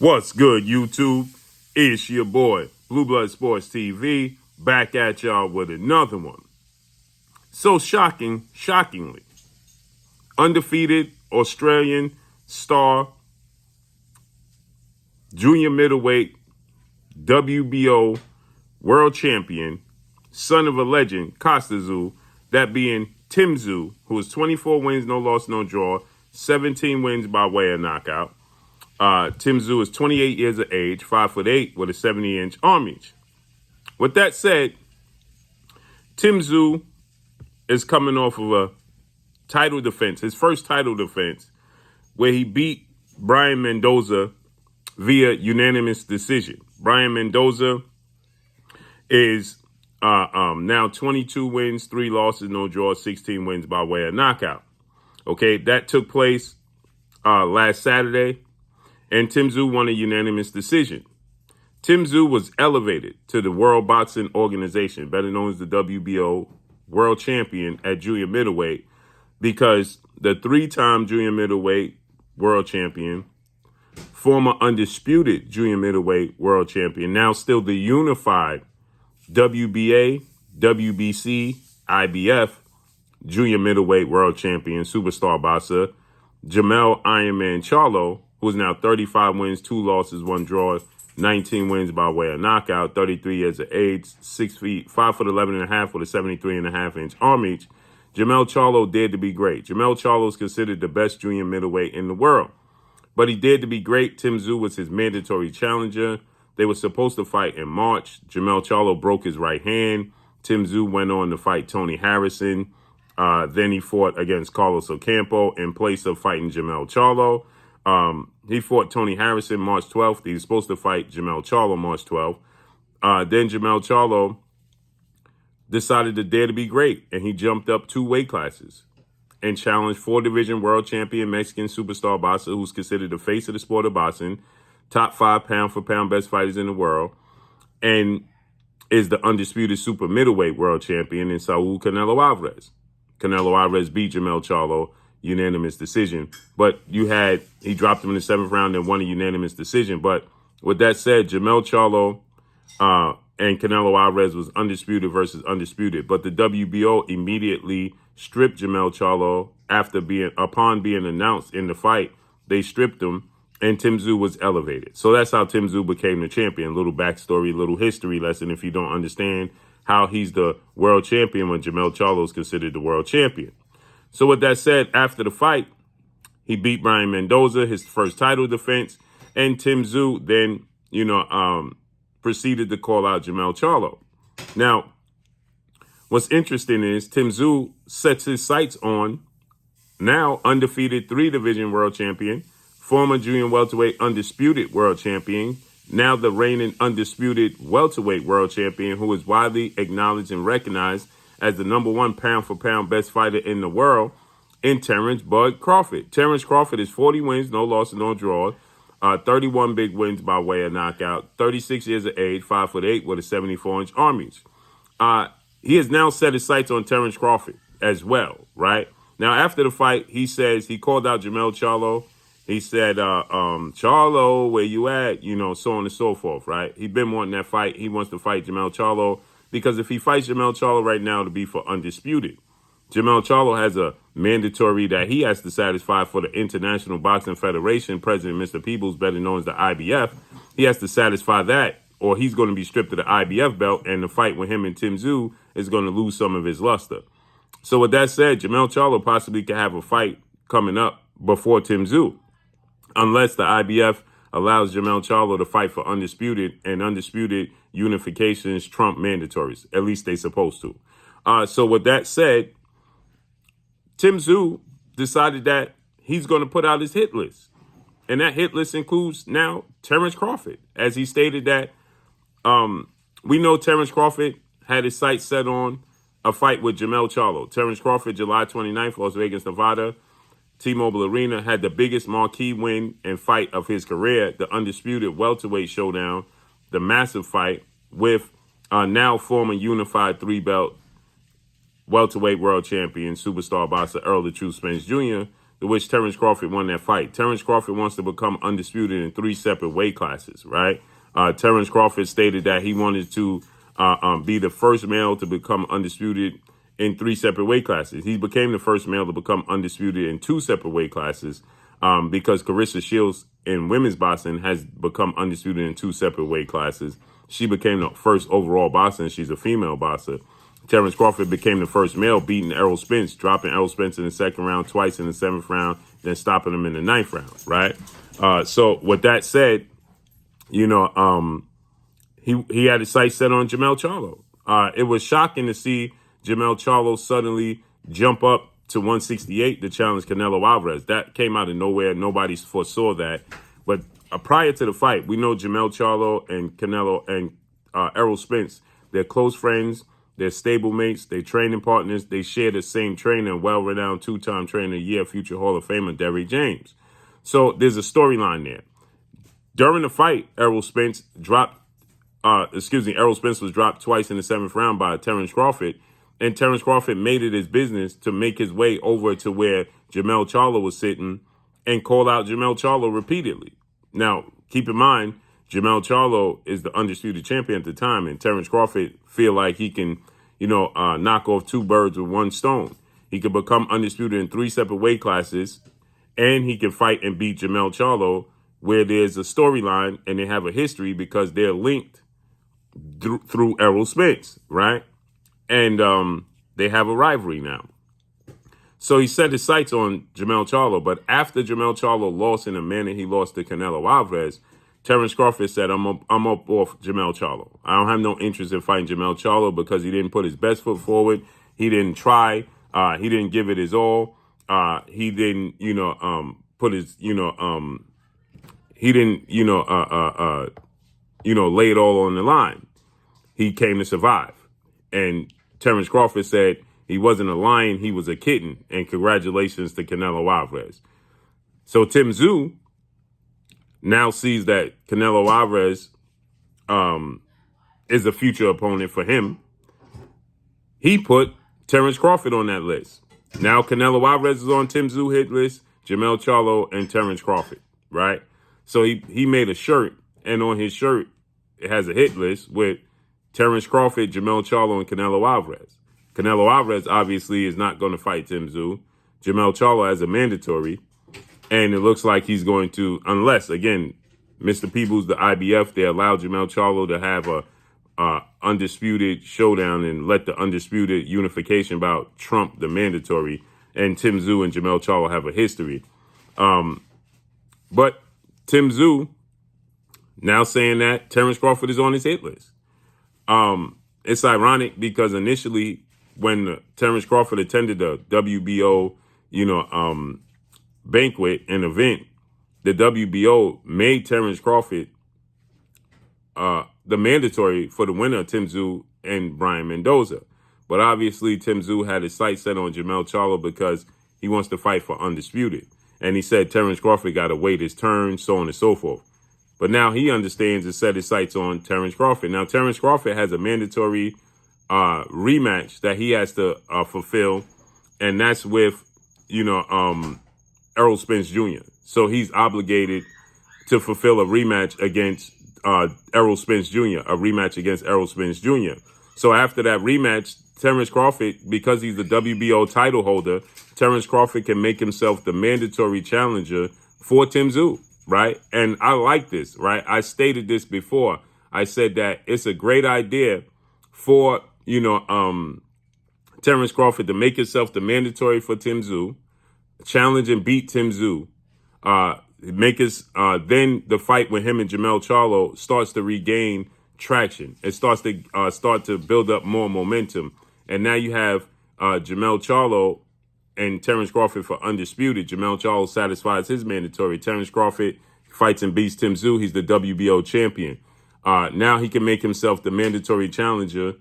What's good, YouTube? It's your boy, Blue Blood Sports TV, back at y'all with another one. So shockingly, undefeated Australian star, junior middleweight, WBO world champion, son of a legend, Tszyu, that being Tszyu, who has 24 wins, no loss, no draw, 17 wins by way of knockout. Tszyu is 28 years of age, 5'8", with a 70-inch arm reach. With that said, Tszyu is coming off of a title defense, his first title defense, where he beat Brian Mendoza via unanimous decision. Brian Mendoza is now 22 wins, 3 losses, no draws, 16 wins by way of knockout. Okay, that took place last Saturday, and Tszyu won a unanimous decision. Tszyu was elevated to the World Boxing Organization, better known as the WBO world champion at junior middleweight, because the 3-time junior middleweight world champion, former undisputed junior middleweight world champion, now still the unified WBA, WBC, IBF junior middleweight world champion, superstar boxer, Jermell Ironman Charlo, who is now 35 wins, 2 losses, 1 draw, 19 wins by way of knockout, 33 years of age, 6 feet, 5'11" and a half with a 73.5-inch arm reach. Jermell Charlo dared to be great. Jermell Charlo is considered the best junior middleweight in the world. But he dared to be great. Tszyu was his mandatory challenger. They were supposed to fight in March. Jermell Charlo broke his right hand. Tszyu went on to fight Tony Harrison. Then he fought against Carlos Ocampo in place of fighting Jermell Charlo. He fought Tony Harrison March 12th. He was supposed to fight Jermell Charlo March 12th. Then Jermell Charlo decided to dare to be great, and he jumped up 2 weight classes and challenged 4-division world champion Mexican superstar boxer who's considered the face of the sport of boxing, top 5 pound-for-pound best fighters in the world, and is the undisputed super middleweight world champion in Saul Canelo Alvarez. Canelo Alvarez beat Jermell Charlo unanimous decision, but he dropped him in the 7th round and won a unanimous decision. But with that said, Jermell Charlo and Canelo Alvarez was undisputed versus undisputed, but the WBO immediately stripped Jermell Charlo upon being announced in the fight. They stripped him, and Tszyu was elevated. So that's how Tszyu became the champion. Little backstory, little history lesson if you don't understand how he's the world champion when Jermell Charlo is considered the world champion. So with that said, after the fight, he beat Brian Mendoza, his first title defense, and Tszyu then, proceeded to call out Jermell Charlo. Now, what's interesting is Tszyu sets his sights on now undefeated 3-division world champion, former junior welterweight undisputed world champion, now the reigning undisputed welterweight world champion, who is widely acknowledged and recognized as the #1 pound-for-pound best fighter in the world, in Terence "Bud" Crawford. Terence Crawford is 40 wins, no losses, no draws, 31 big wins by way of knockout, 36 years of age, 5'8", with a 74-inch arm reach. He has now set his sights on Terence Crawford as well, right? Now, after the fight, he says he called out Jermell Charlo. He said, Charlo, where you at? So on and so forth, right? He's been wanting that fight. He wants to fight Jermell Charlo because if he fights Jermell Charlo right now, it'll be for undisputed. Jermell Charlo has a mandatory that he has to satisfy for the International Boxing Federation, President Mr. Peoples, better known as the IBF. He has to satisfy that, or he's going to be stripped of the IBF belt, and the fight with him and Tszyu is going to lose some of his luster. So with that said, Jermell Charlo possibly could have a fight coming up before Tszyu, unless the IBF allows Jermell Charlo to fight for undisputed, and undisputed unifications trump mandatories. At least they supposed to. So with that said, Tszyu decided that he's going to put out his hit list. And that hit list includes now Terence Crawford. As he stated that we know Terence Crawford had his sights set on a fight with Jermell Charlo. Terence Crawford, July 29th, Las Vegas, Nevada, T-Mobile Arena, had the biggest marquee win and fight of his career, the undisputed welterweight showdown, the massive fight with now former unified 3-belt welterweight world champion, superstar boxer Earl the Truth Spence Jr., in which Terence Crawford won that fight. Terence Crawford wants to become undisputed in 3 separate weight classes, right? Terence Crawford stated that he wanted to be the first male to become undisputed in 3 separate weight classes. He became the first male to become undisputed in 2 separate weight classes because Carissa Shields in women's boxing has become undisputed in 2 separate weight classes. She became the first overall boxer, and she's a female boxer. Terence Crawford became the first male, beating Errol Spence, dropping Errol Spence in the 2nd round, twice in the 7th round, then stopping him in the 9th round, right? So with that said, you know, he had his sights set on Jermell Charlo. It was shocking to see Jermell Charlo suddenly jump up to 168 to challenge Canelo Alvarez. That came out of nowhere. Nobody foresaw that. But prior to the fight, we know Jermell Charlo and Canelo and Errol Spence, they're close friends. They're stablemates. They're training partners. They share the same trainer, well-renowned 2-time trainer of the year, future Hall of Famer Derrick James. So there's a storyline there. During the fight, Errol Spence was dropped twice in the 7th round by Terence Crawford, and Terence Crawford made it his business to make his way over to where Jermell Charlo was sitting and called out Jermell Charlo repeatedly. Now, keep in mind, Jermell Charlo is the undisputed champion at the time, and Terence Crawford feel like he can, knock off 2 birds with 1 stone. He could become undisputed in 3 separate weight classes, and he can fight and beat Jermell Charlo, where there's a storyline and they have a history because they're linked through Errol Spence, right? And they have a rivalry now. So he set his sights on Jermell Charlo, but after Jermell Charlo lost in the manner he lost to Canelo Alvarez, Terence Crawford said, I'm up off Jermell Charlo. I don't have no interest in fighting Jermell Charlo because he didn't put his best foot forward. He didn't try. He didn't give it his all. He didn't, put his, he didn't, lay it all on the line. He came to survive. And Terence Crawford said he wasn't a lion, he was a kitten. And congratulations to Canelo Alvarez. So Tszyu now sees that Canelo Alvarez is a future opponent for him. He put Terence Crawford on that list. Now Canelo Alvarez is on Tszyu hit list, Jermell Charlo, and Terence Crawford, right? So he made a shirt, and on his shirt, it has a hit list with Terence Crawford, Jermell Charlo, and Canelo Alvarez. Canelo Alvarez obviously is not going to fight Tszyu. Jermell Charlo has a mandatory. And it looks like he's going to, unless, again, Mr. Peebles, the IBF, they allow Jermell Charlo to have a undisputed showdown and let the undisputed unification bout trump the mandatory. And Tszyu and Jermell Charlo have a history. But Tszyu now saying that Terence Crawford is on his hit list. It's ironic because initially when Terence Crawford attended the WBO, banquet and event, the WBO made Terence Crawford the mandatory for the winner, Tszyu and Brian Mendoza. But obviously, Tszyu had his sights set on Jermell Charlo because he wants to fight for undisputed. And he said Terence Crawford got to wait his turn, so on and so forth. But now he understands and set his sights on Terence Crawford. Now, Terence Crawford has a mandatory rematch that he has to fulfill, and that's with, Errol Spence Jr. So he's obligated to fulfill a rematch against Errol Spence Jr., a rematch against Errol Spence Jr. So after that rematch, Terence Crawford, because he's the WBO title holder, Terence Crawford can make himself the mandatory challenger for Tszyu, right? And I like this, right? I stated this before. I said that it's a great idea for, Terence Crawford to make himself the mandatory for Tszyu, challenge and beat Tszyu, then the fight with him and Jermell Charlo starts to regain traction. It starts to build up more momentum. And now you have Jermell Charlo and Terence Crawford for undisputed. Jermell Charlo satisfies his mandatory. Terence Crawford fights and beats Tszyu. He's the WBO champion. Now he can make himself the mandatory challenger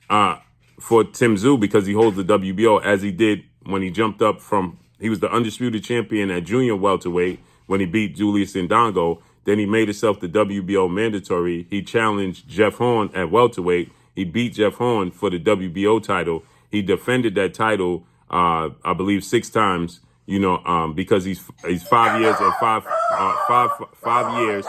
for Tszyu because he holds the WBO, as he did when he jumped up from. He was the undisputed champion at junior welterweight when he beat Julius Indongo. Then he made himself the WBO mandatory. He challenged Jeff Horn at welterweight. He beat Jeff Horn for the WBO title. He defended that title, I believe, 6 times because he's 5 years or five years.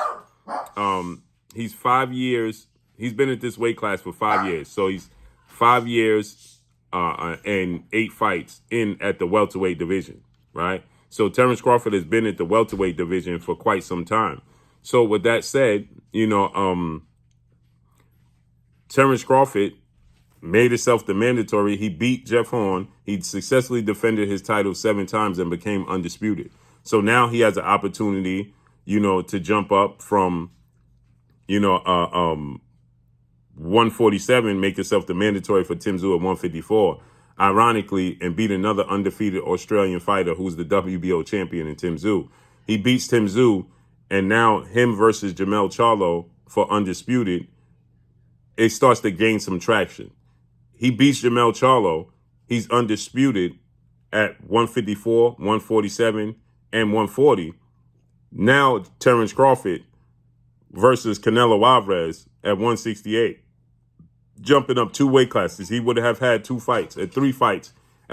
He's 5 years. He's been at this weight class for 5 years. So he's 5 years and 8 fights in at the welterweight division, right? So Terence Crawford has been at the welterweight division for quite some time. So with that said, Terence Crawford made himself the mandatory. He beat Jeff Horn. He successfully defended his title 7 times and became undisputed. So now he has an opportunity, to jump up from, 147, make himself the mandatory for Tszyu at 154, ironically, and beat another undefeated Australian fighter who's the WBO champion in Tszyu. He beats Tszyu, and now him versus Jermell Charlo for undisputed, it starts to gain some traction. He beats Jermell Charlo. He's undisputed at 154, 147, and 140. Now Terence Crawford versus Canelo Alvarez at 168. Jumping up 2 weight classes. He would have had 3 fights at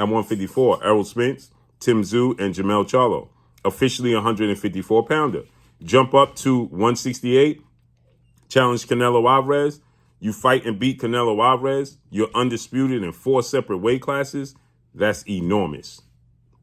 154. Errol Spence, Tszyu, and Jermell Charlo. Officially 154-pounder. Jump up to 168. Challenge Canelo Alvarez. You fight and beat Canelo Alvarez. You're undisputed in 4 separate weight classes. That's enormous.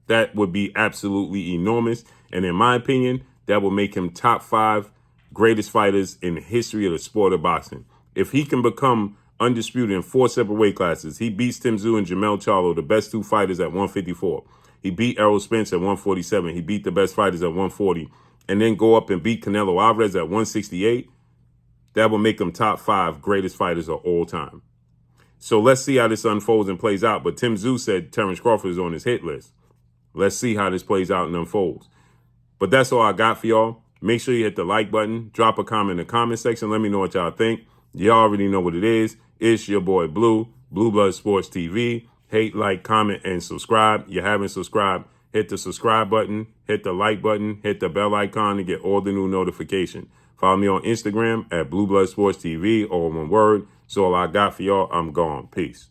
That would be absolutely enormous. And in my opinion, that will make him top 5 greatest fighters in the history of the sport of boxing. If he can become undisputed in 4 separate weight classes, he beats Tszyu and Jermell Charlo, the best 2 fighters at 154. He beat Errol Spence at 147. He beat the best fighters at 140. And then go up and beat Canelo Alvarez at 168. That will make him top 5 greatest fighters of all time. So let's see how this unfolds and plays out. But Tszyu said Terence Crawford is on his hit list. Let's see how this plays out and unfolds. But that's all I got for y'all. Make sure you hit the like button. Drop a comment in the comment section. Let me know what y'all think. Y'all already know what it is. It's your boy Blue, Blue Blood Sports TV. Hate, like, comment, and subscribe. You haven't subscribed, hit the subscribe button, hit the like button, hit the bell icon to get all the new notifications. Follow me on Instagram at Blue Blood Sports TV, all one word. So all I got for y'all. I'm gone. Peace.